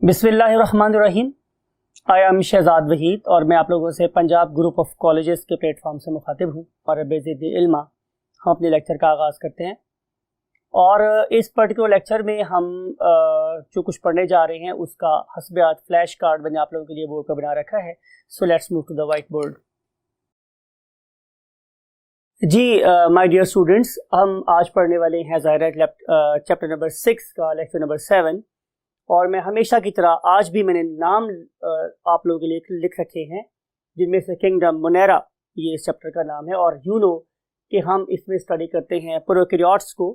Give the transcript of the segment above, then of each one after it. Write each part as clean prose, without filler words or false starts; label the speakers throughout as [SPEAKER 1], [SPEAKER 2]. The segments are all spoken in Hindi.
[SPEAKER 1] बिस्मिल्लाहिर्रहमानिर्रहीम। आई एम शहजाद वहीद और मैं आप लोगों से पंजाब ग्रुप ऑफ कॉलेजेस के प्लेटफॉर्म से मुखातिब हूँ और बेज़िद इल्मा हम अपने लेक्चर का आगाज़ करते हैं। और इस पर्टिकुलर लेक्चर में हम जो कुछ पढ़ने जा रहे हैं उसका हस्बियात फ्लैश कार्ड मैंने आप लोगों के लिए बोर्ड पर बना रखा है। So let's move to the white board. जी माय डियर स्टूडेंट्स, हम आज पढ़ने वाले हैं ज़ाहिर चैप्टर नंबर 6 का लेक्चर नंबर 7। और मैं हमेशा की तरह आज भी मैंने नाम आप लोगों के लिए लिख रखे हैं, जिनमें से किंगडम मोनेरा ये इस चैप्टर का नाम है। और यू नो कि हम इसमें स्टडी करते हैं प्रोकैरियोट्स को।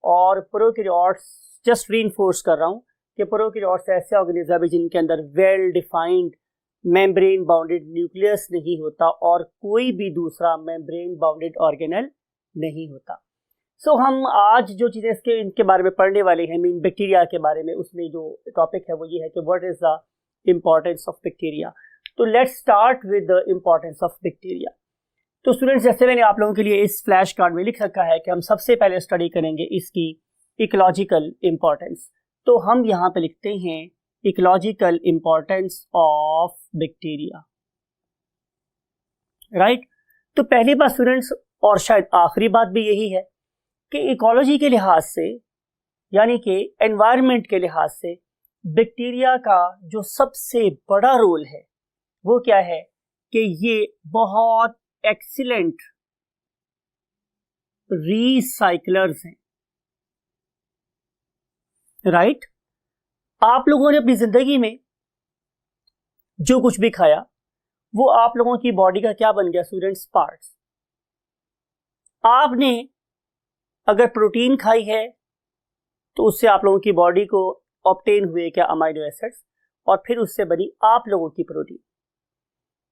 [SPEAKER 1] और प्रोकैरियोट्स जस्ट रीइंफोर्स कर रहा हूँ कि प्रोकैरियोट्स ऐसे ऑर्गेनिज्म है जिनके अंदर well defined membrane bounded nucleus नहीं होता और कोई भी दूसरा मेम्ब्रेन बाउंडेड ऑर्गेनल नहीं होता। सो हम आज जो चीज़ें इनके बारे में पढ़ने वाले हैं, मीन बैक्टीरिया के बारे में, उसमें जो टॉपिक है वो ये है कि what is the importance of bacteria. तो let's start with the importance of bacteria. तो स्टूडेंट्स, जैसे मैंने आप लोगों के लिए इस फ्लैश कार्ड में लिख रखा है कि हम सबसे पहले स्टडी करेंगे इसकी इकोलॉजिकल इम्पोर्टेंस। तो हम यहाँ पे लिखते हैं ecological importance of bacteria, right. तो पहली बात स्टूडेंट्स, और शायद आखिरी बात भी यही है कि इकोलॉजी के लिहाज से यानी कि एनवायरनमेंट के लिहाज से बैक्टीरिया का जो सबसे बड़ा रोल है वो क्या है कि ये बहुत एक्सीलेंट रीसाइक्लर्स हैं, राइट। आप लोगों ने अपनी जिंदगी में जो कुछ भी खाया वो आप लोगों की बॉडी का क्या बन गया स्टूडेंट्स? पार्ट्स। आपने अगर प्रोटीन खाई है तो उससे आप लोगों की बॉडी को ऑब्टेन हुए क्या? अमाइनो एसिड्स, और फिर उससे बनी आप लोगों की प्रोटीन।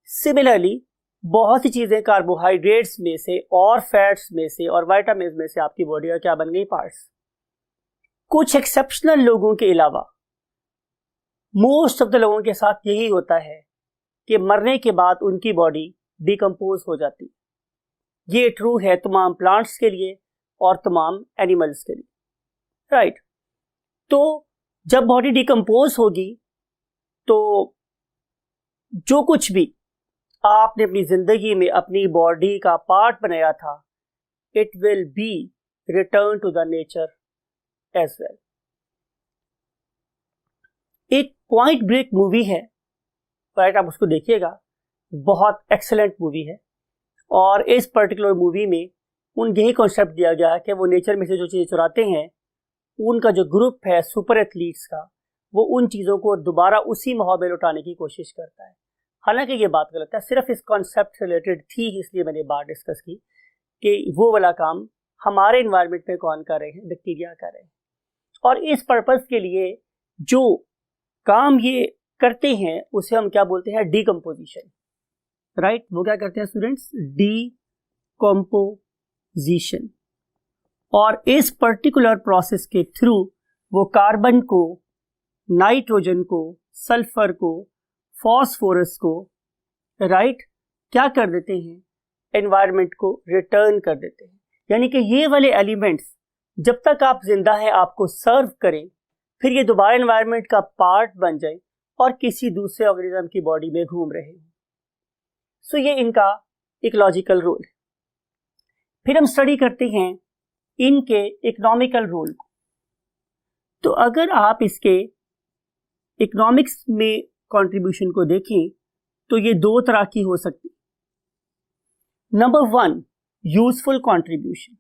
[SPEAKER 1] सिमिलरली बहुत सी चीजें कार्बोहाइड्रेट्स में से और फैट्स में से और विटामिन में से आपकी बॉडी का क्या बन गई? पार्ट्स। कुछ एक्सेप्शनल लोगों के अलावा मोस्ट ऑफ द लोगों के साथ यही होता है कि मरने के बाद उनकी बॉडी डिकम्पोज हो जाती। ये ट्रू है तमाम प्लांट्स के लिए और तमाम एनिमल्स के लिए, राइट। तो जब बॉडी डिकम्पोज होगी तो जो कुछ भी आपने अपनी जिंदगी में अपनी बॉडी का पार्ट बनाया था, it will be return to the nature as well. एक पॉइंट ब्रेक मूवी है, राइट, आप उसको देखिएगा, बहुत एक्सेलेंट मूवी है। और इस पर्टिकुलर मूवी में उन यही कॉन्सेप्ट दिया गया है कि वो नेचर में से जो चीज़ें चुराते हैं, उनका जो ग्रुप है सुपर एथलीट्स का, वो उन चीज़ों को दोबारा उसी माहौल में लौटाने की कोशिश करता है। हालांकि ये बात गलत है, सिर्फ इस कॉन्सेप्ट रिलेटेड थी इसलिए मैंने बात डिस्कस की कि वो वाला काम हमारे इन्वायरमेंट में कौन कर रहे हैं? बैक्टीरिया कर रहे हैं। और इस पर्पज़ के लिए जो काम ये करते हैं उसे हम क्या बोलते हैं? Decomposition, right. वो क्या करते हैं स्टूडेंट्स? डीकम्पोजिशन। और इस पर्टिकुलर प्रोसेस के थ्रू वो कार्बन को, नाइट्रोजन को, सल्फर को, फॉस्फोरस को, राइट, क्या कर देते हैं? एनवायरनमेंट को रिटर्न कर देते हैं। यानी कि ये वाले एलिमेंट्स जब तक आप जिंदा हैं आपको सर्व करें, फिर ये दोबारा एनवायरनमेंट का पार्ट बन जाए और किसी दूसरे ऑर्गेनिज्म की बॉडी में घूम रहे हैं। सो ये इनका इकोलॉजिकल रोल है। फिर हम स्टडी करते हैं इनके इकोनॉमिकल रोल को। तो अगर आप इसके इकोनॉमिक्स में कंट्रीब्यूशन को देखें तो ये दो तरह की हो सकती। Number 1, useful contribution.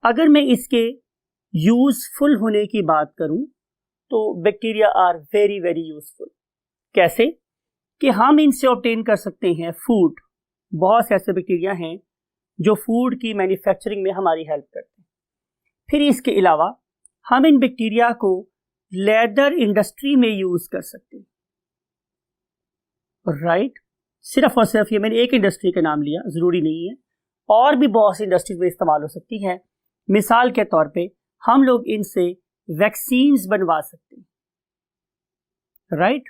[SPEAKER 1] अगर मैं इसके यूजफुल होने की बात करूं तो bacteria are very very useful. कैसे? कि हम इनसे ऑब्टेन कर सकते हैं फूड। बहुत से ऐसे बैक्टीरिया हैं जो फूड की मैन्युफैक्चरिंग में हमारी हेल्प करते हैं। फिर इसके अलावा हम इन बैक्टीरिया को लेदर इंडस्ट्री में यूज कर सकते हैं, राइट। सिर्फ और सिर्फ ये मैंने एक इंडस्ट्री का नाम लिया, जरूरी नहीं है, और भी बहुत सी इंडस्ट्रीज में इस्तेमाल हो सकती है। मिसाल के तौर पे हम लोग इनसे वैक्सीन्स बनवा सकते हैं, राइट।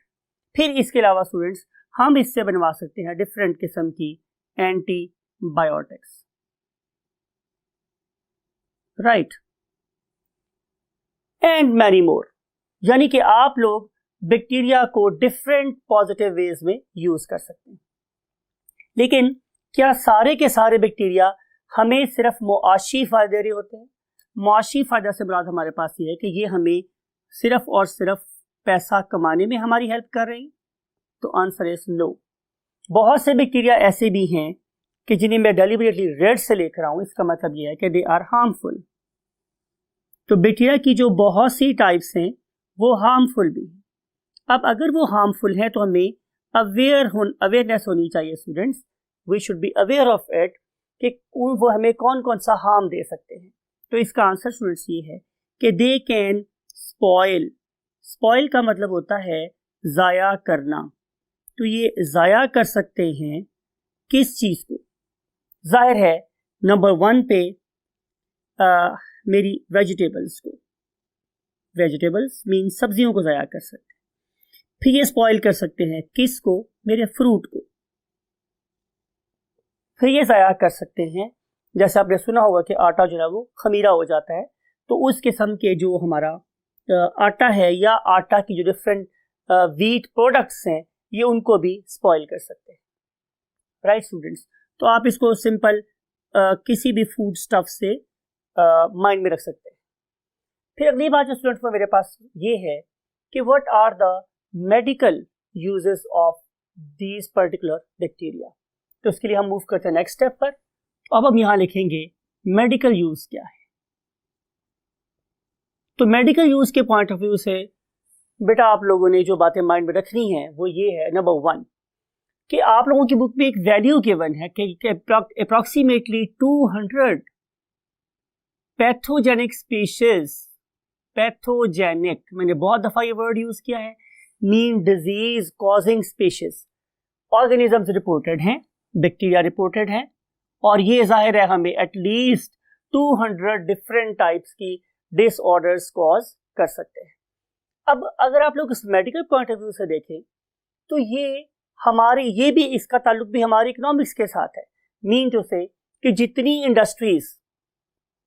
[SPEAKER 1] फिर इसके अलावा स्टूडेंट्स हम इससे बनवा सकते हैं डिफरेंट किस्म की antibiotics, right, and many more. यानी कि आप लोग बैक्टीरिया को डिफरेंट पॉजिटिव वेज में यूज कर सकते हैं। लेकिन क्या सारे के सारे बैक्टीरिया हमें सिर्फ मुआशी फायदे दे रहे होते हैं? मुआशी फायदा से मुराद हमारे पास ये है कि ये हमें सिर्फ और सिर्फ पैसा कमाने में हमारी हेल्प कर रहे हैं? तो आंसर इज नो। बहुत से बैक्टीरिया ऐसे भी हैं कि जिन्हें मैं डेलिबरेटली रेड से लिख रहा हूं, इसका मतलब यह है कि दे आर हार्मफुल। तो बैक्टीरिया की जो बहुत सी टाइप्स हैं वो हार्मफुल भी हैं। अब अगर वो हार्मफुल हैं तो हमें अवेयरनेस होनी चाहिए students, we should be aware of it कि वो हमें कौन कौन सा हार्म दे सकते हैं। तो इसका आंसर स्टूडेंट्स ये है कि दे कैन स्पॉइल। स्पॉइल का मतलब होता है ज़ाया करना। तो ये ज़ाया कर सकते हैं किस चीज़ को? जाहिर है नंबर 1 पे मेरी वेजिटेबल्स को। वेजिटेबल्स मीन सब्जियों को ज़ाया कर सकते हैं। फिर ये स्पॉइल कर सकते हैं किस को? मेरे फ्रूट को। फिर ये ज़ाया कर सकते हैं, जैसे आपने सुना होगा कि आटा जो है वो खमीरा हो जाता है, तो उस किस्म के जो हमारा आटा है या आटा की जो डिफरेंट व्हीट प्रोडक्ट्स हैं ये उनको भी स्पॉइल कर सकते हैं। राइट स्टूडेंट्स, तो आप इसको सिंपल किसी भी फूड स्टफ से माइंड में रख सकते हैं। फिर अगली बात जो स्टूडेंट्स को मेरे पास ये है कि what are the medical uses of these particular bacteria. तो इसके लिए हम मूव करते हैं नेक्स्ट स्टेप पर। अब हम यहां लिखेंगे मेडिकल यूज क्या है। तो मेडिकल यूज के पॉइंट ऑफ व्यू से बेटा आप लोगों ने जो बातें माइंड में रखनी है वो ये है, नंबर 1 कि आप लोगों की बुक में एक वैल्यू गिवन है कि अप्रोक्सीमेटली 200 पैथोजेनिक स्पीशीज, पैथोजेनिक मैंने बहुत दफा ये वर्ड यूज किया है, mean disease causing species organisms reported हैं, बैक्टीरिया रिपोर्टेड हैं, और ये जाहिर है हमें एटलीस्ट 200 डिफरेंट टाइप्स की डिसऑर्डर्स कॉज कर सकते हैं। अब अगर आप लोग इस मेडिकल पॉइंट ऑफ व्यू से देखें तो ये भी इसका ताल्लुक भी हमारी इकोनॉमिक्स के साथ है। मीन टू से कि जितनी इंडस्ट्रीज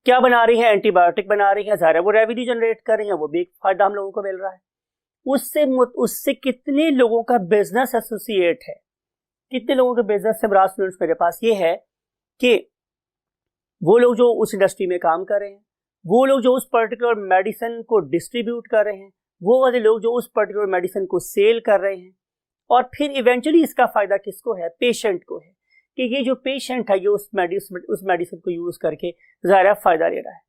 [SPEAKER 1] क्या बना रही है, एंटीबायोटिक बना रही है, ज़ाहिर है वो रेवेन्यू जनरेट कर रही है, वो भी एक फायदा हम लोगों को मिल रहा है। उससे कितने लोगों का बिजनेस एसोसिएट है, कितने लोगों के बिजनेस से मुराद स्टूडेंट्स मेरे पास ये है कि वो लोग जो उस इंडस्ट्री में काम कर रहे हैं, वो लोग जो उस पर्टिकुलर मेडिसिन को डिस्ट्रीब्यूट कर रहे हैं, वो वाले लोग जो उस पर्टिकुलर मेडिसिन को सेल कर रहे हैं, और फिर इवेंचुअली इसका फायदा किसको है? पेशेंट को है, कि ये जो पेशेंट है ये उस मेडिसिन को यूज करके ज़ाहिर फायदा ले रहा है।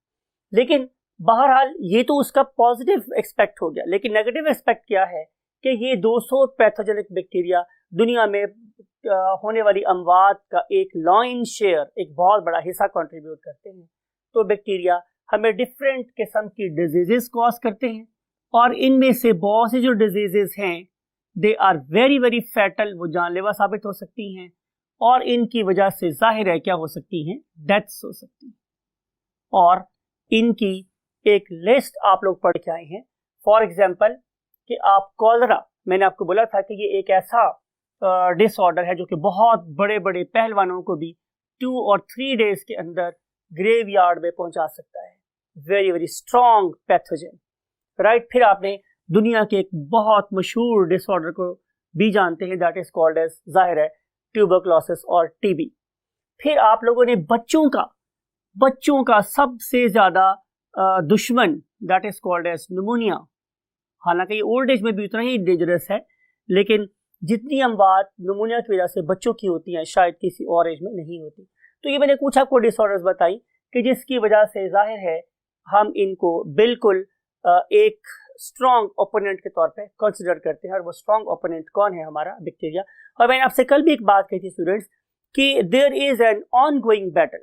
[SPEAKER 1] लेकिन बहरहाल ये तो उसका पॉजिटिव एक्सपेक्ट हो गया, लेकिन नेगेटिव एक्सपेक्ट क्या है कि ये 200 पैथोजेनिक बैक्टीरिया दुनिया में होने वाली अमवात का एक लॉइन शेयर, एक बहुत बड़ा हिस्सा कंट्रीब्यूट करते हैं। तो बैक्टीरिया हमें डिफरेंट किस्म की डिजीजेस कॉज करते हैं, और इनमें से बहुत सी जो डिजीजेस हैं they are very very fatal, वो जानलेवा साबित हो सकती हैं, और इनकी वजह से जाहिर है क्या हो सकती हैं? डेथ्स हो सकती हैं। और इनकी एक लिस्ट आप लोग पढ़ के आए हैं। फॉर एग्जाम्पल कि आप कॉलरा, मैंने आपको बोला था कि ये एक ऐसा डिसऑर्डर है जो कि बहुत बड़े बड़े पहलवानों को भी 2 और 3 डेज के अंदर ग्रेवयार्ड में पहुंचा सकता है। Very very strong pathogen, right. फिर आपने दुनिया के एक बहुत मशहूर डिसऑर्डर को भी जानते हैं, दैट इज कॉल्ड एज, जाहिर है, ट्यूबरकुलोसिस और टीबी। फिर आप लोगों ने बच्चों का सबसे ज्यादा दुश्मन, that is called as pneumonia. हालांकि ये ओल्ड एज में भी उतना ही डेंजरस है, लेकिन जितनी अमवात निमोनिया की वजह से बच्चों की होती हैं शायद किसी और एज में नहीं होती। तो ये मैंने कुछ आपको डिसऑर्डर्स बताई कि जिसकी वजह से जाहिर है हम इनको बिल्कुल एक स्ट्रॉन्ग ओपोनेंट के तौर पे कंसिडर करते हैं, और वो स्ट्रॉन्ग ओपोनेंट कौन है? हमारा बैक्टीरिया। और मैंने आपसे कल भी एक बात कही थी स्टूडेंट्स कि there is an ongoing battle,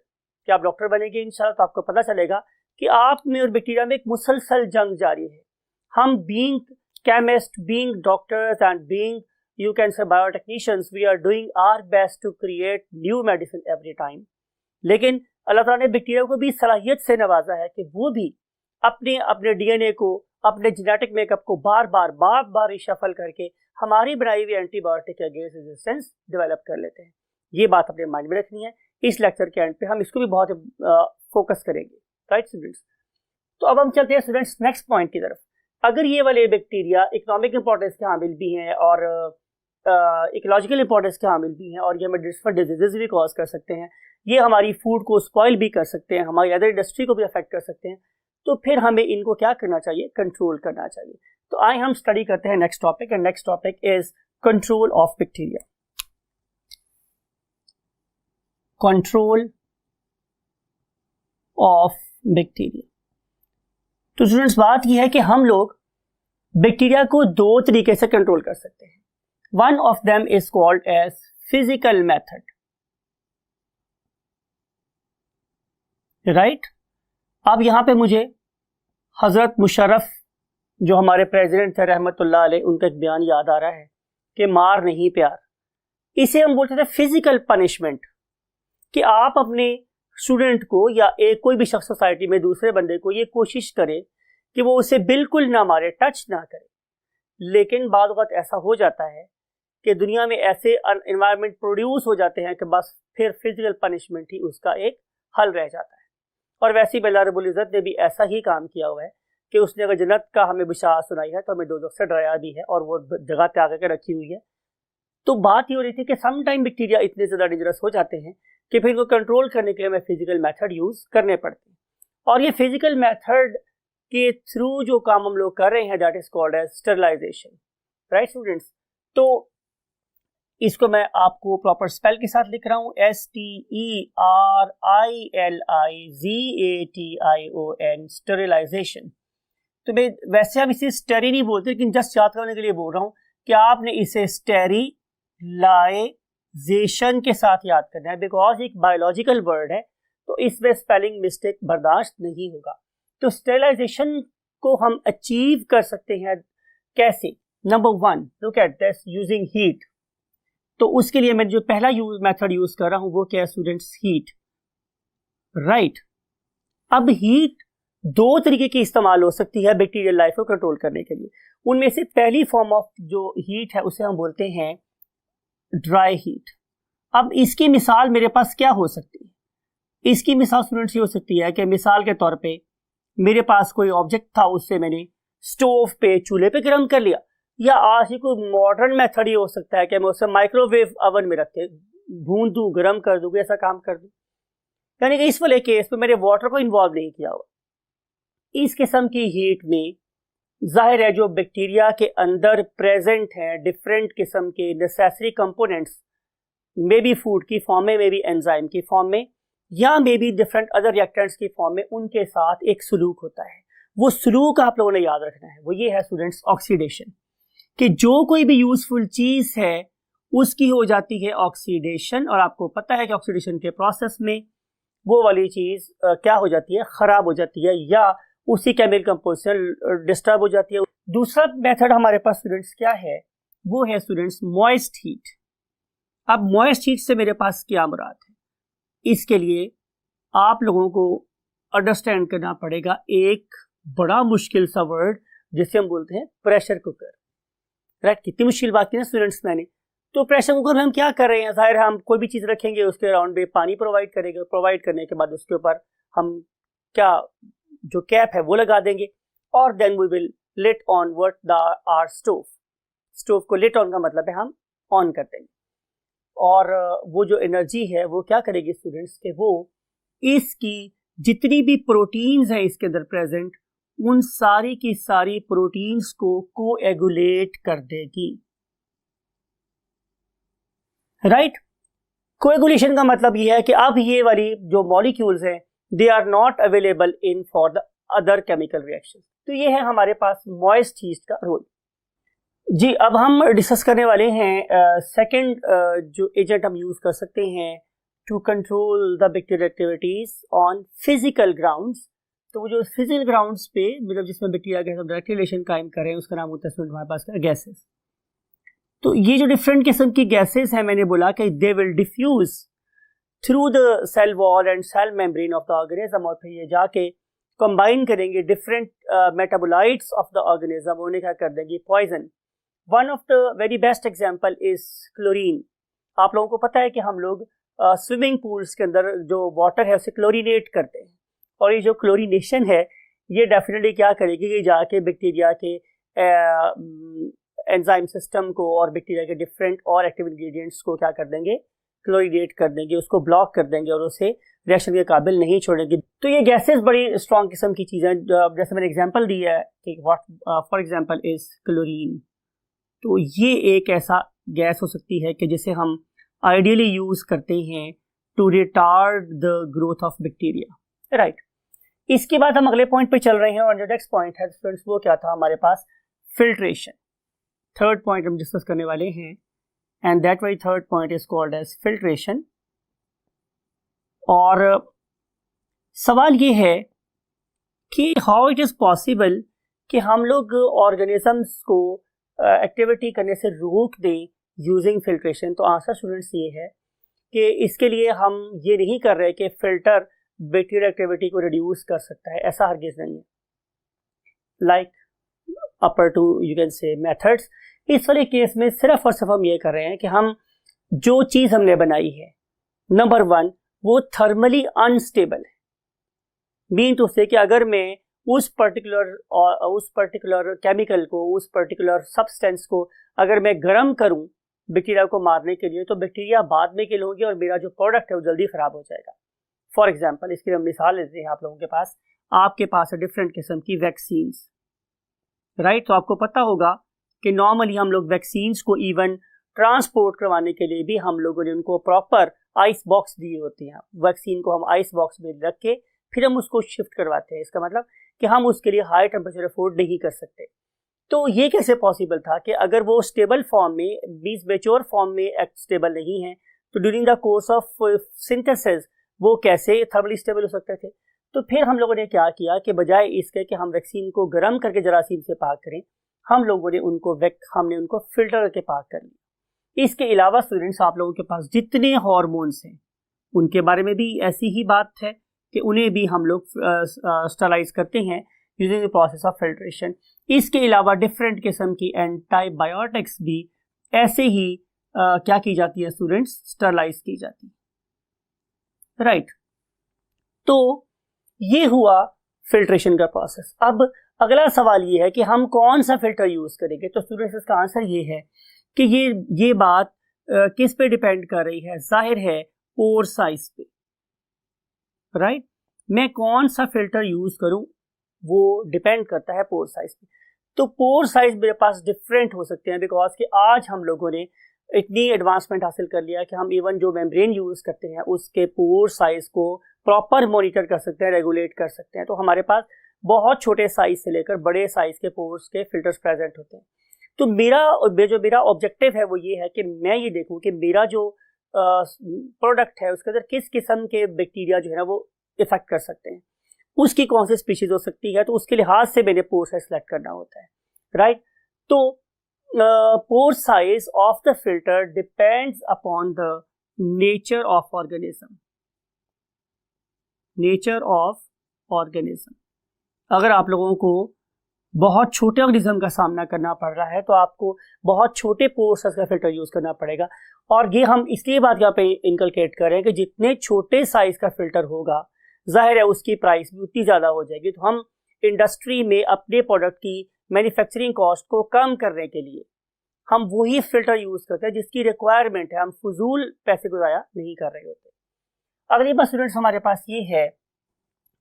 [SPEAKER 1] कि आप डॉक्टर बनेंगे इंशाल्लाह तो आपको पता चलेगा कि आप में और बैक्टीरिया में एक मुसलसल जंग जारी है। हम being chemist, being doctors and being you can say biotechnicians, we are doing our best to create new medicine every time। लेकिन अल्लाह ताला ने बैक्टीरिया को भी सलाहियत से नवाजा है कि वो भी अपने डीएनए को, अपने जेनेटिक मेकअप को बार बार रिशफल करके हमारी बनाई हुई एंटीबायोटिक के अगेंस्ट रेजिस्टेंस डेवलप कर लेते हैं। ये बात अपने माइंड में रखनी है। इस लेक्चर के एंड पे हम इसको भी बहुत फोकस करेंगे, राइट स्टूडेंट्स। तो अब हम चलते हैं स्टूडेंट्स नेक्स्ट पॉइंट की तरफ अगर ये वाले बैक्टीरिया इकोनॉमिक इंपॉर्टेंस के हामिल भी हैं और इकोलॉजिकल इंपॉर्टेंस के हामिल भी हैं और ये हमें डिफरेंट डिजीजेस भी कॉज कर सकते हैं, ये हमारी फूड को स्पॉइल भी कर सकते हैं, हमारी अदर इंडस्ट्री को भी अफेक्ट कर सकते हैं, तो फिर हमें इनको क्या करना चाहिए, कंट्रोल करना चाहिए। तो आइए हम स्टडी करते हैं next topic, and next topic is control of bacteria. Control of bacteria. तो स्टूडेंट्स, बात यह है कि हम लोग बैक्टीरिया को दो तरीके से कंट्रोल कर सकते हैं। One of them is called as physical method, right. अब यहां पे मुझे हजरत मुशर्रफ जो हमारे प्रेसिडेंट थे रहमतुल्लाह अलैह, उनका एक बयान याद आ रहा है कि मार नहीं प्यार। इसे हम बोलते थे फिजिकल पनिशमेंट, कि आप अपने स्टूडेंट को या एक कोई भी शख्स सोसाइटी में दूसरे बंदे को ये कोशिश करे कि वो उसे बिल्कुल ना मारे, टच ना करे। लेकिन बाद वक्त ऐसा हो जाता है कि दुनिया में ऐसे एनवायरनमेंट प्रोड्यूस हो जाते हैं कि बस फिर फिजिकल पनिशमेंट ही उसका एक हल रह जाता है। और वैसे ही अल्लाह रब्बुल इज़्ज़त ने भी ऐसा ही काम किया हुआ है कि उसने अगर जन्नत का हमें बिशारत सुनाई है तो हमें दोज़ख से डराया भी है और वो जगह त्याग करके रखी हुई है। तो बात ये हो रही थी कि सम टाइम बैक्टीरिया इतने ज़्यादा डेंजरस हो जाते हैं कि फिर इनको कंट्रोल करने के लिए हमें फिजिकल मेथड यूज़ करने पड़ते हैं। और ये फिजिकल मेथड के थ्रू जो काम हम लोग कर रहे हैं, that is called as sterilisation, right students. तो इसको मैं आपको प्रॉपर स्पेल के साथ लिख रहा हूं, STERILIZATION, स्टरलाइजेशन। तो मैं वैसे हम इसे स्टेरी नहीं बोलते, लेकिन जस्ट याद करने के लिए बोल रहा हूं कि आपने इसे स्टेरिलाइजेशन के साथ याद करना है, बिकॉज एक बायोलॉजिकल वर्ड है तो इसमें स्पेलिंग मिस्टेक बर्दाश्त नहीं होगा। तो स्टेरिलाइजेशन को हम अचीव कर सकते हैं कैसे? Number one, look at this, using heat. तो उसके लिए मैं जो पहला मेथड यूज कर रहा हूं वो क्या है स्टूडेंट्स? Heat, right. अब हीट दो तरीके की इस्तेमाल हो सकती है बैक्टीरियल लाइफ को कंट्रोल करने के लिए। उनमें से पहली फॉर्म ऑफ जो हीट है उसे हम बोलते हैं ड्राई हीट। अब इसकी मिसाल मेरे पास क्या हो सकती है? इसकी मिसाल स्टूडेंट्स ये हो सकती है कि मिसाल के तौर पे मेरे पास कोई ऑब्जेक्ट था, उससे मैंने स्टोव पे, चूल्हे पे गर्म कर लिया, या आज ही कोई मॉडर्न मेथड ही हो सकता है कि मैं उसे माइक्रोवेव ओवन में रख के भून दूं, गर्म कर दूं, ऐसा काम कर दूं। यानी कि इस वाले केस में मैंने वाटर को इन्वॉल्व नहीं किया हुआ। इस किस्म की हीट में जाहिर है जो बैक्टीरिया के अंदर प्रेजेंट हैं डिफरेंट किस्म के necessary components, may be food की फॉर्म में, मे बी एंजाइम की फॉर्म में, या may be different other reactants की फॉर्म में, उनके साथ एक सलूक होता है। वो सलूक आप लोगों ने याद रखना है, वो ये है स्टूडेंट्स ऑक्सीडेशन, कि जो कोई भी यूजफुल चीज है उसकी हो जाती है ऑक्सीडेशन। और आपको पता है कि ऑक्सीडेशन के प्रोसेस में वो वाली चीज क्या हो जाती है? खराब हो जाती है, या उसी केमिकल कंपोजिशन डिस्टर्ब हो जाती है। दूसरा मेथड हमारे पास स्टूडेंट्स क्या है? वो है स्टूडेंट्स मॉइस्ट हीट। अब मॉइस्ट हीट से मेरे पास क्या मुराद है? इसके लिए आप लोगों को अंडरस्टैंड करना पड़ेगा एक बड़ा मुश्किल सा वर्ड जिसे हम बोलते हैं प्रेशर कुकर, राइट। कितनी मुश्किल बात की ना स्टूडेंट्स मैंने। तो प्रेशर कुकर में हम क्या कर रहे हैं? जाहिर हम कोई भी चीज रखेंगे, उसके अराउंड में पानी प्रोवाइड करेंगे, प्रोवाइड करने के बाद उसके ऊपर हम क्या जो कैप है वो लगा देंगे, और then we will lit on what the our stove. Stove को लिट ऑन का मतलब है हम ऑन कर देंगे, और वो जो एनर्जी है वो क्या करेगी स्टूडेंट्स के वो इसकी जितनी भी प्रोटीन्स हैं इसके अंदर प्रेजेंट, उन सारी की सारी प्रोटीन्स को कोएगुलेट कर देगी, राइट। कोएगुलेशन का मतलब यह है कि अब ये वाली जो मॉलिक्यूल्स हैं they are not available in for the other chemical reaction. तो ये है हमारे पास मॉइस्ट हीट का रोल। जी, अब हम डिस्कस करने वाले हैं सेकंड जो एजेंट हम यूज कर सकते हैं to control the bacterial activities on physical grounds. तो वो जो फिजिकल ग्राउंड्स पे मतलब जिसमें बैक्टीरिया के साथ डायरेक्ट रिलेशन कायम करें, उसका नाम होता है हमारे पास गैसेस। तो ये जो डिफरेंट किस्म की गैसेस हैं, मैंने बोला कि they will diffuse through the cell wall and cell membrane of the organism, और फिर ये जाके कंबाइन करेंगे different metabolites of the organism, उन्हें क्या कर देंगे? Poison. One of the very best example is chlorine. आप लोगों को पता है कि हम लोग स्विमिंग पूल्स के अंदर जो वाटर है उसे क्लोरीनेट करते हैं, और ये जो क्लोरीनेशन है ये डेफिनेटली क्या करेगी कि जाके बैक्टीरिया के एंजाइम सिस्टम को और बैक्टीरिया के डिफरेंट और एक्टिव इंग्रेडिएंट्स को क्या कर देंगे, क्लोरिनेट कर देंगे, उसको ब्लॉक कर देंगे और उसे रिएक्शन के काबिल नहीं छोड़ेंगे। तो ये गैसेस बड़ी स्ट्रॉन्ग किस्म की चीज़ें, जैसे मैंने एग्जांपल दिया है कि what for example is chlorine. तो ये एक ऐसा गैस हो सकती है कि जिसे हम आइडियली यूज करते हैं to retard the growth of bacteria, right. इसके बाद हम अगले पॉइंट पे चल रहे हैं और जो नेक्स्ट पॉइंट है फ्रेंड्स वो क्या था हमारे पास, फिल्ट्रेशन। थर्ड पॉइंट हम डिस्कस करने वाले हैं and that very third point is called as filtration. और सवाल ये है कि हाउ इट इज पॉसिबल कि हम लोग ऑर्गेनिजम्स को एक्टिविटी करने से रोक दें यूजिंग फिल्ट्रेशन। तो आंसर स्टूडेंट्स ये है कि इसके लिए हम ये नहीं कर रहे कि फिल्टर बैक्टीरियल एक्टिविटी को रिड्यूस कर सकता है, ऐसा हरगिज नहीं है। Like upper two you can say methods, इस वाले केस में सिर्फ और सिर्फ हम ये कर रहे हैं कि हम जो चीज़ हमने बनाई है, नंबर 1 वो थर्मली अनस्टेबल है। मीन टू से कि अगर मैं उस पर्टिकुलर केमिकल को, उस पर्टिकुलर सब्सटेंस को अगर मैं गर्म करूं बैक्टीरिया को मारने के लिए, तो बैक्टीरिया बाद में किल होगी और मेरा जो प्रोडक्ट है वो जल्दी खराब हो जाएगा। फॉर एग्जांपल इसकी हम मिसाल लेते हैं, आप लोगों के पास है डिफरेंट किस्म की वैक्सीन्स, राइट। तो आपको पता होगा कि नॉर्मली हम लोग वैक्सीन्स को इवन ट्रांसपोर्ट करवाने के लिए भी हम लोगों ने उनको प्रॉपर आइस बॉक्स दिए होते हैं। वैक्सीन को हम आइस बॉक्स में रख के फिर हम उसको शिफ्ट करवाते हैं। इसका मतलब कि हम उसके लिए हाई टेम्परेचर अफोर्ड नहीं कर सकते। तो ये कैसे पॉसिबल था कि अगर वो स्टेबल फॉर्म में, बीस मेच्योर फॉर्म में स्टेबल नहीं है, तो during the course of synthesis वो कैसे थर्मली स्टेबल हो सकते थे। तो फिर हम लोगों ने क्या किया कि बजाय इसके कि हम वैक्सीन को गर्म करके जरासीम से पाक करें, हम लोगों ने हमने उनको फिल्टर करके पाक कर लिया। इसके अलावा स्टूडेंट्स, आप लोगों के पास जितने हार्मोन्स हैं उनके बारे में भी ऐसी ही बात है कि उन्हें भी हम लोग स्टरलाइज करते हैं using the process of filtration. इसके अलावा डिफरेंट किस्म की एंटीबायोटिक्स भी ऐसे ही क्या की जाती है स्टूडेंट्स, स्टरलाइज की जाती है, राइट। तो ये हुआ फिल्ट्रेशन का प्रोसेस। अब अगला सवाल ये है कि हम कौन सा फिल्टर यूज करेंगे। तो स्टूडेंट्स इसका आंसर ये है कि ये बात किस पे डिपेंड कर रही है, जाहिर है पोर साइज पे, राइट। मैं कौन सा फिल्टर यूज करूं वो डिपेंड करता है पोर साइज पे। तो पोर साइज मेरे पास डिफरेंट हो सकते हैं, बिकॉज कि आज हम लोगों ने इतनी एडवांसमेंट हासिल कर लिया कि हम इवन जो मेम्ब्रेन यूज करते हैं उसके पोर साइज को प्रॉपर मॉनिटर कर सकते हैं, रेगुलेट कर सकते हैं। तो हमारे पास बहुत छोटे साइज से लेकर बड़े साइज के पोर्स के फिल्टर्स प्रेजेंट होते हैं। तो मेरा ऑब्जेक्टिव है वो ये है कि मैं ये देखूं कि मेरा जो प्रोडक्ट है उसके अंदर किस किस्म के बैक्टीरिया जो है ना वो इफेक्ट कर सकते हैं, उसकी कौन सी स्पीशीज हो सकती है। तो उसके लिहाज से मैंने पोर साइज सेलेक्ट करना होता है, राइट। तो pore size of the filter depends upon the nature of organism. अगर आप लोगों को बहुत छोटे ऑर्गेनिज्म का सामना करना पड़ रहा है तो आपको बहुत छोटे पोर साइज का फिल्टर यूज करना पड़ेगा। और ये हम इसलिए बात यहाँ पे इनकलकेट कर रहे हैं कि जितने छोटे साइज का फिल्टर होगा, जाहिर है उसकी प्राइस भी उतनी ज्यादा हो जाएगी। तो हम इंडस्ट्री में अपने प्रोडक्ट की मैन्युफैक्चरिंग कॉस्ट को कम करने के लिए हम वही फिल्टर यूज करते हैं जिसकी रिक्वायरमेंट है, हम फजूल पैसे को ज़ाया नहीं कर रहे होते। अगली बात स्टूडेंट्स हमारे पास ये है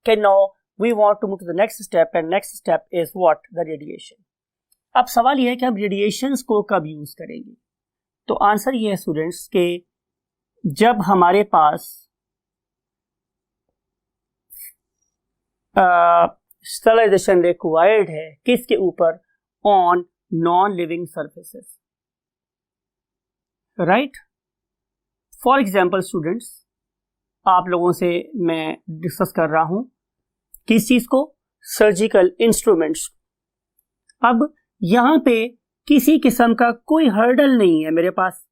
[SPEAKER 1] कि now we want to move to the next step, and next step is what, the radiation. अब सवाल ये है कि हम रेडिएशंस को कब यूज करेंगे। तो आंसर ये है स्टूडेंट्स कि जब हमारे पास स्टरलाइजेशन रिक्वायर्ड है, किसके ऊपर, on non living surfaces, right. For example students, आप लोगों से मैं डिस्कस कर रहा हूं किस चीज को, सर्जिकल इंस्ट्रूमेंट्स। अब यहां पे किसी किस्म का कोई हर्डल नहीं है मेरे पास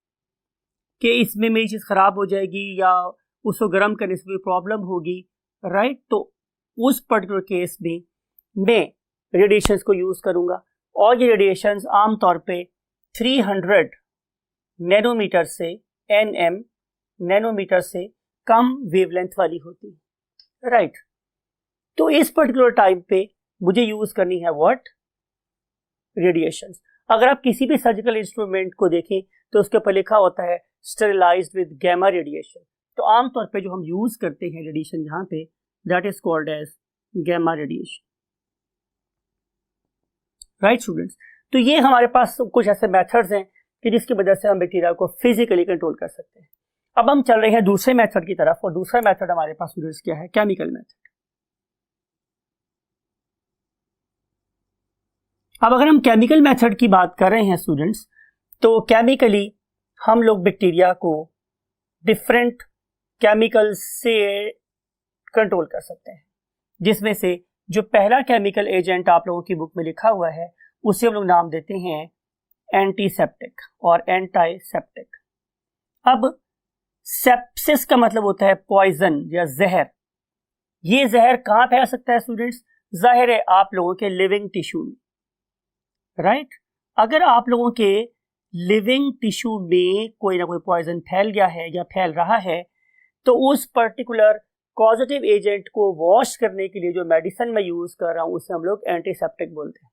[SPEAKER 1] कि इसमें मेरी चीज खराब हो जाएगी या उसको गर्म करने से कोई प्रॉब्लम होगी, राइट। तो उस पर्टिकुलर केस में मैं रेडिएशंस को यूज करूंगा और ये रेडिएशंस आमतौर पे 300 नैनोमीटर से nm नैनोमीटर से कम वेवलेंथ वाली होती है, राइट। तो इस पर्टिकुलर टाइम पे मुझे यूज करनी है व्हाट, रेडिएशंस। अगर आप किसी भी सर्जिकल इंस्ट्रूमेंट को देखें तो उसके ऊपर लिखा होता है स्टेरिलाइज्ड विद गैमा रेडिएशन। तो आमतौर पे जो हम यूज करते हैं रेडिएशन यहाँ पे, that is called as gamma radiation, right students. तो ये हमारे पास कुछ ऐसे मेथड्स हैं कि जिसकी वजह से हम बैक्टीरिया को फिजिकली कंट्रोल कर सकते हैं। अब हम चल रहे हैं दूसरे मेथड की तरफ, और दूसरा मेथड हमारे पास स्टूडेंट्स क्या है, केमिकल मेथड। अब अगर हम केमिकल मेथड की बात कर रहे हैं स्टूडेंट्स, तो केमिकली हम लोग बैक्टीरिया को डिफरेंट केमिकल्स से कंट्रोल कर सकते हैं, जिसमें से जो पहला केमिकल एजेंट आप लोगों की बुक में लिखा हुआ है उसे हम लोग नाम देते हैं एंटीसेप्टिक और एंटाइसेप्टिक। अब सेप्सिस का मतलब होता है पॉइजन या जहर। ये जहर कहां फैल सकता है स्टूडेंट्स, जाहिर है आप लोगों के लिविंग टिश्यू में, राइट। अगर आप लोगों के लिविंग टिश्यू में कोई ना कोई पॉइजन फैल गया है या फैल रहा है, तो उस पर्टिकुलर कॉजेटिव एजेंट को वॉश करने के लिए जो मेडिसिन मैं यूज कर रहा हूं उसे हम लोग एंटीसेप्टिक बोलते हैं।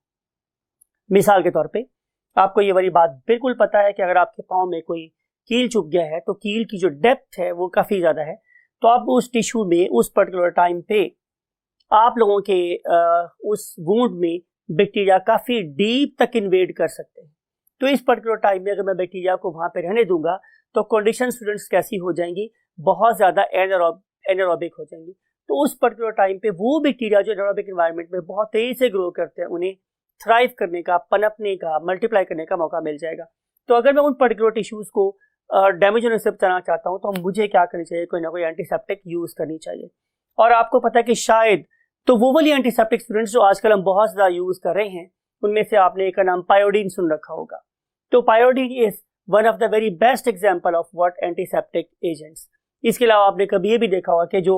[SPEAKER 1] मिसाल के तौर पे आपको ये वाली बात बिल्कुल पता है कि अगर आपके पांव में कोई कील चुभ गया है तो कील की जो डेप्थ है वो काफी ज्यादा है, तो आप उस टिश्यू में उस पर्टिकुलर टाइम पे आप लोगों के उस वुंड में बैक्टीरिया काफी डीप तक इन्वेड कर सकते हैं। तो इस पर्टिकुलर टाइम में अगर मैं बैक्टीरिया को वहां पे रहने दूंगा तो कंडीशन स्टूडेंट्स कैसी हो जाएंगी, बहुत ज्यादा एनारोबिक हो जाएंगी। तो उस पर्टिकुलर टाइम पे वो बैक्टीरिया जो एनारोबिक एनवायरनमेंट में बहुत तेजी से ग्रो करते हैं, उन्हें थ्राइव करने का, पनपने का, मल्टीप्लाई करने का मौका मिल जाएगा। तो अगर मैं उन पर्टिकुलर टिश्यूज को डैमेज होने से बचाना चाहता हूं तो मुझे क्या करनी चाहिए, कोई ना कोई एंटीसेप्टिक यूज करनी चाहिए। और आपको पता है कि शायद तो वो वाली एंटीसेप्टिक स्टूडेंट्स जो आजकल हम बहुत ज्यादा यूज कर रहे हैं उनमें से आपने एक का नाम पायोडीन सुन रखा होगा। तो Pyodine is one of the very best example of what antiseptic agents. इसके अलावा आपने कभी ये भी देखा होगा कि जो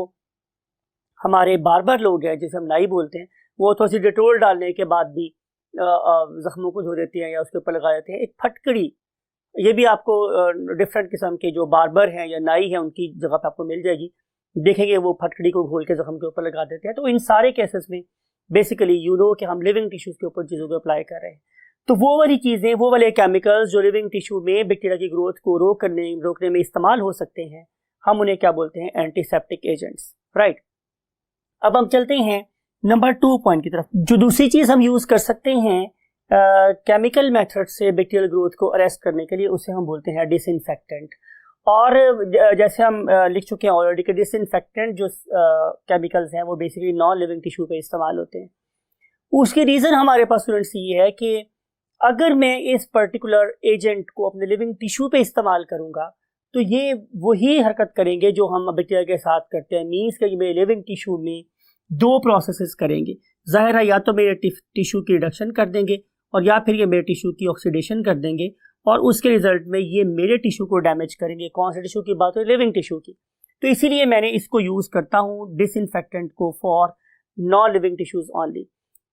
[SPEAKER 1] हमारे बार्बर लोग हैं, जिसे हम नाई बोलते हैं, वो थोड़ी सी डेटोल डालने के बाद भी जख्मों को धो देती हैं या उसके ऊपर लगा देते हैं एक फटकड़ी। ये भी आपको डिफरेंट किस्म के जो बार्बर हैं या नाई हैं उनकी जगह पे आपको मिल जाएगी, देखेंगे वो फटकड़ी को घोल के जख्म के ऊपर लगा देते हैं। तो इन सारे केसेस में बेसिकली यू नो कि हम लिविंग टिश्यूज के ऊपर चीज़ों को अप्लाई कर रहे हैं। तो वो वाली चीज़ें, वो वाले केमिकल्स जो लिविंग टिश्यू में बैक्टीरिया की ग्रोथ को रोकने में इस्तेमाल हो सकते हैं, हम उन्हें क्या बोलते हैं, एंटीसेप्टिक एजेंट्स, राइट। अब हम चलते हैं नंबर 2 पॉइंट की तरफ। जो दूसरी चीज हम यूज कर सकते हैं केमिकल मेथड से बैक्टीरियल ग्रोथ को अरेस्ट करने के लिए, उसे हम बोलते हैं डिसइंफेक्टेंट। और जैसे हम लिख चुके हैं ऑलरेडी कि डिसइंफेक्टेंट जो केमिकल्स हैं वो बेसिकली नॉन लिविंग टिश्यू पे इस्तेमाल होते हैं। उसकी रीजन हमारे पास स्टूडेंट्स ये है कि अगर मैं इस पर्टिकुलर एजेंट को अपने लिविंग टिश्यू पे इस्तेमाल करूंगा तो ये वही हरकत करेंगे जो हम बैक्टीरिया के साथ करते हैं। मीन्स कि मेरे लिविंग टिश्यू में 2 प्रोसेसेस करेंगे। जाहिर है या तो मेरे टिश्यू की रिडक्शन कर देंगे और या फिर ये मेरे टिश्यू की ऑक्सीडेशन कर देंगे, और उसके रिजल्ट में ये मेरे टिश्यू को डैमेज करेंगे। कौन से टिश्यू की बात हो, लिविंग टिश्यू की। तो इसीलिए मैंने इसको यूज करता हूँ डिसइंफेक्टेंट को for non living tissues only.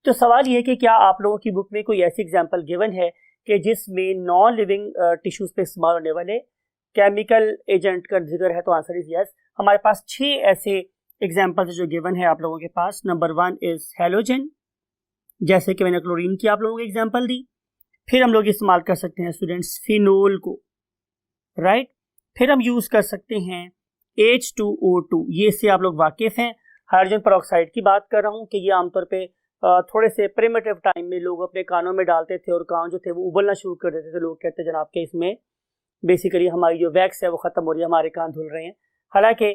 [SPEAKER 1] तो सवाल ये है कि क्या आप लोगों की बुक में कोई ऐसी एग्जाम्पल गिवन है कि जिसमें नॉन लिविंग टिश्यूज पे इस्तेमाल होने वाले केमिकल एजेंट का जिक्र है? तो आंसर इज यस। हमारे पास 6 ऐसे एग्जाम्पल्स जो गिवन है आप लोगों के पास। नंबर 1 इज हेलोजन, जैसे कि मैंने क्लोरीन की आप लोगों को एग्जाम्पल दी। फिर हम लोग इस्तेमाल कर सकते हैं स्टूडेंट्स फिनोल को, राइट। फिर हम यूज कर सकते हैं H2O2, ये इससे आप लोग वाकिफ हैं। हाइड्रोजन पेरोक्साइड की बात कर रहा हूँ कि ये आमतौर पे थोड़े से प्रिमिटिव टाइम में लोग अपने कानों में डालते थे और कान जो थे वो उबलना शुरू कर देते थे। लोग कहते जनाब के इसमें बेसिकली हमारी जो वैक्स है वो खत्म हो रही है, हमारे कान धुल रहे हैं। हालांकि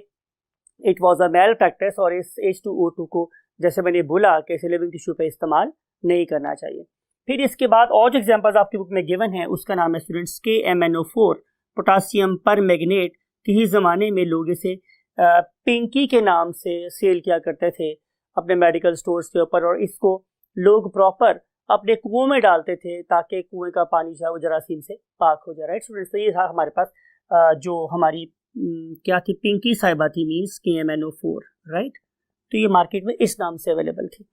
[SPEAKER 1] it was a malpractice, और इस H2O2 को जैसे मैंने बोला कि इसे लिविंग टिश्यू पे इस्तेमाल नहीं करना चाहिए। फिर इसके बाद और जो एग्जाम्पल्स आपकी बुक में गिवन है उसका नाम है स्टूडेंट्स KMNO4, पोटासियम पर मैग्नेट। किसी ज़माने में लोग इसे पिंकी के नाम से सेल किया करते थे अपने मेडिकल स्टोर्स के ऊपर, और इसको लोग प्रॉपर अपने कुओं में डालते थे ताकि कुएं का पानी जो है वो जरासीम से पाक हो जाए, राइट स्टूडेंट्स। तो ये था हमारे पास जो हमारी क्या थी, पिंकी साहिबा थी, मीन्स KMNO4, राइट। तो ये मार्केट में इस नाम से अवेलेबल थी।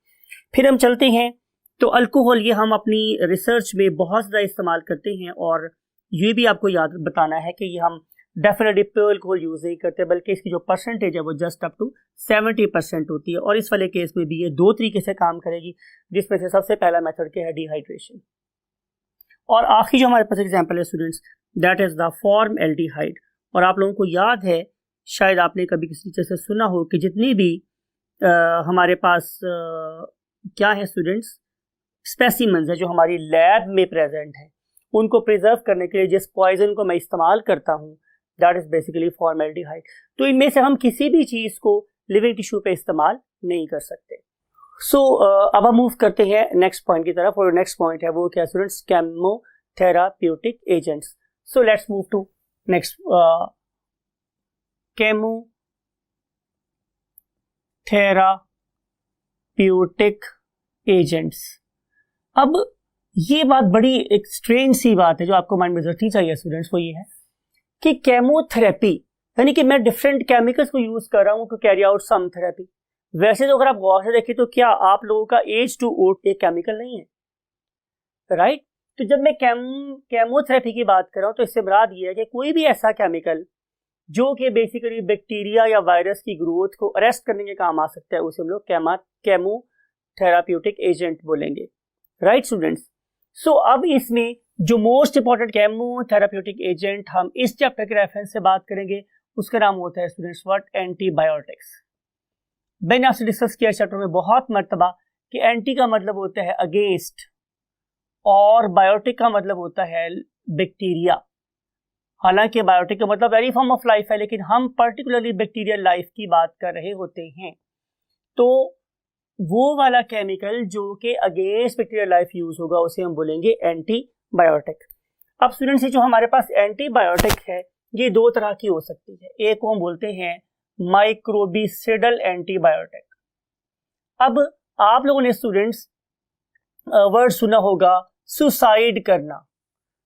[SPEAKER 1] फिर हम चलते हैं तो अल्कोहल, ये हम अपनी रिसर्च में बहुत ज़्यादा इस्तेमाल करते हैं, और ये भी आपको याद बताना है कि ये हम डेफिनेटली प्योर अल्कोहल यूज नहीं करते, बल्कि इसकी जो परसेंटेज है वो जस्ट अप टू 70% होती है। और इस वाले केस में भी ये दो तरीके से काम करेगी, जिसमें से सबसे पहला मेथड क्या है, डिहाइड्रेशन। और आखिरी जो हमारे पास एग्जांपल है स्टूडेंट्स, दैट इज द फॉर्मएल्डिहाइड। और आप लोगों को याद है, शायद आपने कभी किसी टीचर से सुना हो कि जितनी भी हमारे पास क्या है स्टूडेंट्स, स्पेसिमेंस है जो हमारी लैब में प्रेजेंट है, उनको प्रिजर्व करने के लिए जिस पॉइजन को मैं इस्तेमाल करता हूँ, दैट इज बेसिकली फॉर्मएल्डिहाइड। तो इनमें से हम किसी भी चीज को लिविंग टिश्यू पे इस्तेमाल नहीं कर सकते। अब हम मूव करते हैं नेक्स्ट पॉइंट की तरफ, और नेक्स्ट पॉइंट है वो क्या students, chemotherapeutic agents. So let's move to next, chemotherapeutic agents. अब ये बात बड़ी एक स्ट्रेंज सी बात है जो आपको माइंड में रखनी चाहिए स्टूडेंट्स, वो ये है कि केमोथेरेपी यानी कि मैं डिफरेंट केमिकल्स को यूज कर रहा हूं to carry out some therapy. वैसे तो अगर आप गौर से देखें तो क्या आप लोगों का H2O एक केमिकल नहीं है, राइट? तो जब मैं केमोथेरेपी की बात कर रहा हूं तो इससे मुराद ये है कि कोई भी ऐसा केमिकल जो कि बेसिकली बैक्टीरिया या वायरस की ग्रोथ को अरेस्ट करने के काम आ सकता है, उसे हम लोग केमोथेराप्यूटिक एजेंट बोलेंगे, राइट स्टूडेंट्स? सो अब इसमें जो मोस्ट इंपॉर्टेंट केमोथेराप्यूटिक एजेंट हम इस चैप्टर के रेफरेंस से बात करेंगे, उसका नाम होता है स्टूडेंट्स व्हाट, एंटीबायोटिक्स। मैंने आपसे डिस्कस किया चैप्टर में बहुत मर्तबा कि एंटी का मतलब होता है अगेंस्ट और बायोटिक का मतलब होता है बैक्टीरिया। हालांकि बायोटिक का मतलब एनी फॉर्म ऑफ लाइफ है, लेकिन हम पर्टिकुलरली बैक्टीरियल लाइफ की बात कर रहे होते हैं। तो वो वाला केमिकल जो कि अगेंस्ट बैक्टीरियल लाइफ यूज होगा उसे हम बोलेंगे एंटीबायोटिक। अब स्टूडेंट्स, जो हमारे पास एंटीबायोटिक है ये दो तरह की हो सकती है। एक को हम बोलते हैं माइक्रोबिसिडल एंटीबायोटिक। अब आप लोगों ने स्टूडेंट्स वर्ड सुना होगा सुसाइड करना।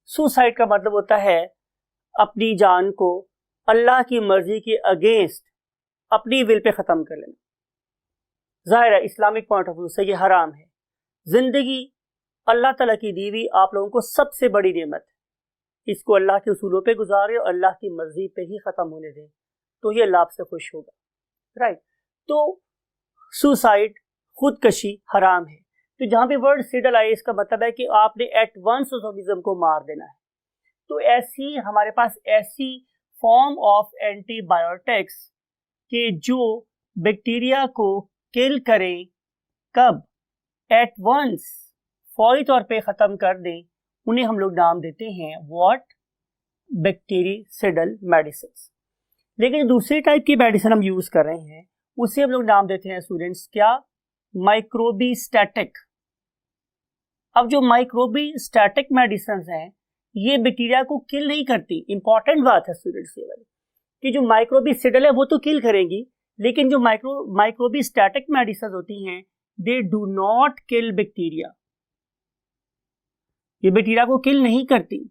[SPEAKER 1] सुसाइड का मतलब होता है अपनी जान को अल्लाह की मर्जी के अगेंस्ट अपनी विल पे खत्म कर लेना। जाहिर है इस्लामिक पॉइंट ऑफ व्यू से ये हराम है। जिंदगी अल्लाह ताला की दी हुई आप लोगों को सबसे बड़ी नेमत है, इसको अल्लाह के उसूलों पे गुजारे और अल्लाह की मर्जी पे ही खत्म होने दें, तो ये अल्लाह से खुश होगा, राइट? तो सुसाइड, खुदकशी हराम है। तो जहां पे वर्ड सिडल आए इसका मतलब है कि आपने एट वंस उस ऑर्गेनिज्म को मार देना है। तो ऐसी हमारे पास ऐसी फॉर्म ऑफ एंटीबायोटिक्स के जो बैक्टीरिया को किल करें, कब? एट वंस, फौरी तौर पे खत्म कर दें, उन्हें हम लोग नाम देते हैं व्हाट, बैक्टीरिसिडल मेडिसिन। लेकिन दूसरी टाइप की मेडिसिन हम यूज कर रहे हैं उसे हम लोग नाम देते हैं स्टूडेंट्स क्या, माइक्रोबीस्टैटिक। अब जो माइक्रोबीस्टैटिक मेडिसिन हैं ये बैक्टीरिया को किल नहीं करती। इंपॉर्टेंट बात है स्टूडेंट्स ये वाली कि जो माइक्रोबीसिडल है वो तो किल करेंगी, लेकिन जो माइक्रोबीस्टैटिक मेडिसिन होती हैं they do not kill bacteria, ये बैक्टीरिया को किल नहीं करती।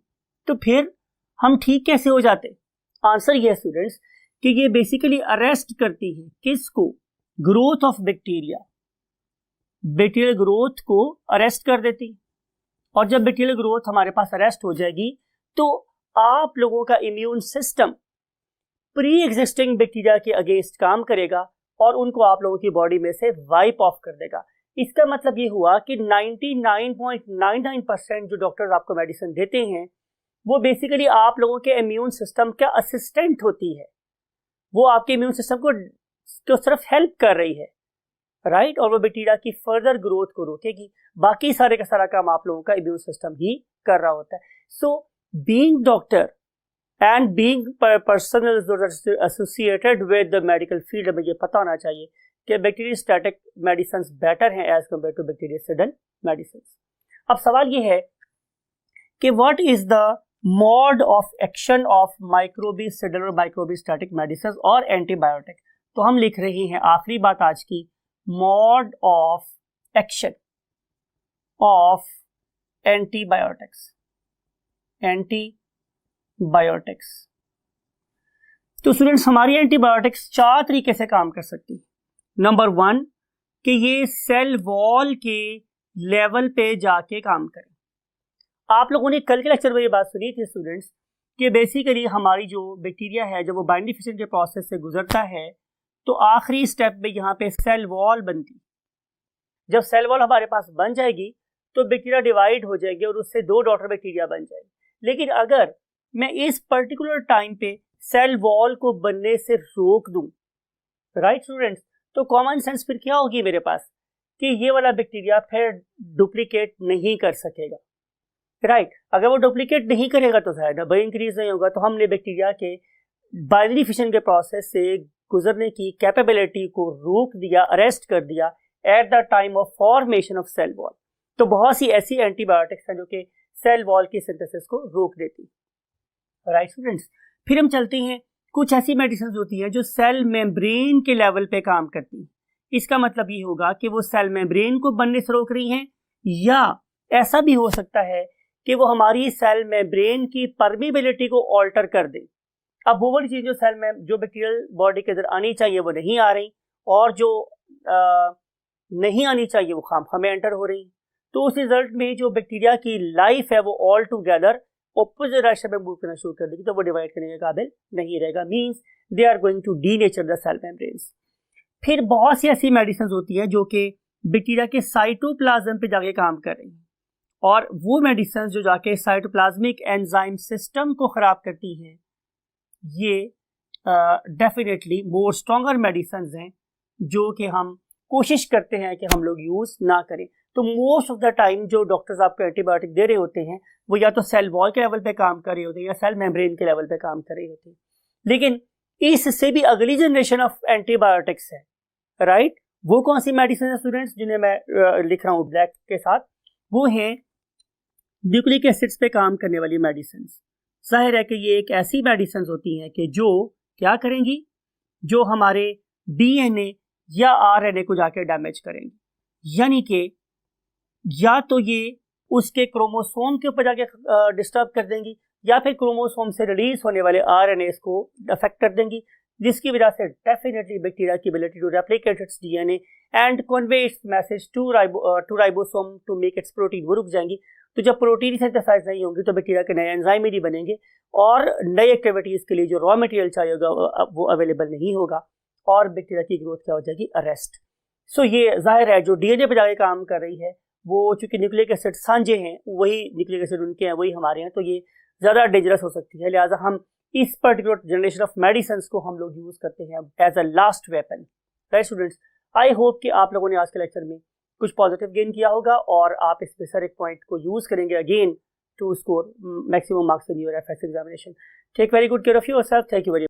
[SPEAKER 1] तो फिर हम ठीक कैसे हो जाते? आंसर ये है स्टूडेंट्स कि ये बेसिकली अरेस्ट करती है किसको, growth of bacteria, bacterial growth को अरेस्ट कर देती। और जब बैक्टीरियल ग्रोथ हमारे पास अरेस्ट हो जाएगी तो आप लोगों का immune system pre existing bacteria के अगेंस्ट काम करेगा और उनको आप लोगों की बॉडी में से वाइप ऑफ कर देगा। इसका मतलब ये हुआ कि 99.99% जो डॉक्टर्स आपको मेडिसिन देते हैं वो बेसिकली आप लोगों के इम्यून सिस्टम का असिस्टेंट होती है, वो आपके इम्यून सिस्टम को सिर्फ हेल्प कर रही है, राइट? और वो बैक्टीरिया की फर्दर ग्रोथ को रोकेगी। बाकी सारे का सारा काम आप लोगों का इम्यून सिस्टम ही कर रहा होता है। So being doctor and being person associated with the medical field, हमें ये पता होना चाहिए कि बैक्टीरियोस्टैटिक मेडिसिन बेटर हैं as compare to bactericidal medicine. अब सवाल ये है कि what is the mode of action of microbicidal और माइक्रोबीस्टैटिक मेडिसिन और एंटीबायोटिक। तो हम लिख रहे हैं आखिरी बात आज की, mode of action of antibiotics. तो स्टूडेंट्स हमारी एंटीबायोटिक्स 4 तरीके से काम कर सकती है। नंबर 1 कि ये सेल वॉल के लेवल पे जाके काम करें। आप लोगों ने कल के लेक्चर में ये बात सुनी थी स्टूडेंट्स कि बेसिकली हमारी जो बैक्टीरिया है जब वो बाइंडिंग फिशन के प्रोसेस से गुजरता है तो आखिरी स्टेप में यहाँ पे सेल वॉल बनती। जब सेल वॉल हमारे पास बन जाएगी तो बैक्टीरिया डिवाइड हो जाएगी और उससे 2 डॉटर बैक्टीरिया बन जाएगी। लेकिन अगर मैं इस पर्टिकुलर टाइम पे सेल वॉल को बनने से रोक दूं, राइट स्टूडेंट्स, तो कॉमन सेंस फिर क्या होगी मेरे पास कि ये वाला बैक्टीरिया फिर डुप्लीकेट नहीं कर सकेगा, राइट। अगर वो डुप्लीकेट नहीं करेगा तो शायद नंबर इंक्रीज नहीं होगा। तो हमने बैक्टीरिया के बाइनरी फिशन के प्रोसेस से गुजरने की कैपेबिलिटी को रोक दिया, अरेस्ट कर दिया at the time of formation of cell wall. तो बहुत सी ऐसी एंटीबायोटिक्स हैं जो कि सेल वॉल की सिंथेसिस को रोक देती, राइट स्टूडेंट्स। फिर हम चलते हैं, कुछ ऐसी मेडिसिन होती हैं जो सेल मेम्ब्रेन के लेवल पे काम करती हैं। इसका मतलब ये होगा कि वो सेल मेम्ब्रेन को बनने से रोक रही हैं, या ऐसा भी हो सकता है कि वो हमारी सेल मेम्ब्रेन की परमिबिलिटी को ऑल्टर कर दे। अब वो वाली चीज जो सेल में जो बैक्टीरियल बॉडी के अंदर आनी चाहिए वो नहीं आ रही, और जो नहीं आनी चाहिए वो खामखा में एंटर हो रही। तो उस रिजल्ट में जो बैक्टीरिया की लाइफ है वो ऑल टुगेदर ऑपोजिट डायरेक्शन में मूव करना शुरू कर देगी, तो वो डिवाइड करने के काबिल नहीं रहेगा। Means they are going to denature the cell membranes. फिर बहुत सी ऐसी मेडिसिन होती है जो कि बैक्टीरिया के साइटोप्लाज्म पे जाके काम कर रही हैं, और वो मेडिसिन जो जाके साइटोप्लाज्मिक एंजाइम सिस्टम को खराब करती हैं, ये डेफिनेटली मोर स्ट्रॉन्गर मेडिसिन हैं जो कि हम कोशिश करते हैं कि हम लोग यूज ना करें। तो मोस्ट ऑफ द टाइम जो डॉक्टर्स आपको एंटीबायोटिक दे रहे होते हैं वो या तो सेल वॉल के लेवल पे काम कर रहे होते हैं या सेल मेम्ब्रेन के लेवल पे काम कर रहे होते हैं। लेकिन इससे भी अगली जनरेशन ऑफ एंटीबायोटिक्स है, राइट। वो कौन सी मेडिसिन है स्टूडेंट्स जिन्हें मैं लिख रहा हूँ ब्लैक के साथ? वो है न्यूक्लिक एसिड्स पे काम करने वाली मेडिसिन। जाहिर है कि ये एक ऐसी मेडिसिन होती हैं कि जो क्या करेंगी, जो हमारे डीएनए या आरएनए को जाके डैमेज करेंगी, यानी कि या तो ये उसके क्रोमोसोम के ऊपर जाके डिस्टर्ब कर देंगी या फिर क्रोमोसोम से रिलीज होने वाले आरएनए को अफेक्ट कर देंगी, जिसकी वजह से डेफिनेटली बैक्टीरिया की ability to replicate its DNA and convey its message to ribosome to make its protein, वो रुक जाएंगी। तो जब प्रोटीन सिंथेसाइज नहीं होंगी तो बैक्टीरिया के नए एंजाइम ही नहीं बनेंगे और नई एक्टिविटीज के लिए जो रॉ मटेरियल चाहिए होगा वो अवेलेबल नहीं होगा और बैक्टीरिया की ग्रोथ क्या हो जाएगी, अरेस्ट। सो ये जाहिर है जो डीएनए पे जाके काम कर रही है वो चूंकि न्यूक्लिक एसिड सांझे हैं, वही न्यूक्लिक एसिड उनके हैं वही हमारे हैं, तो ये ज़्यादा डेंजरस हो सकती है। लिहाजा हम इस पर्टिकुलर जनरेशन ऑफ मेडिसिन को हम लोग यूज़ करते हैं as a last weapon, right students. I hope कि आप लोगों ने आज के लेक्चर में कुछ पॉजिटिव गेन किया होगा और आप इस हर एक पॉइंट को यूज़ करेंगे again to score maximum marks in your FS examination. Take very good care of yourself. Thank you very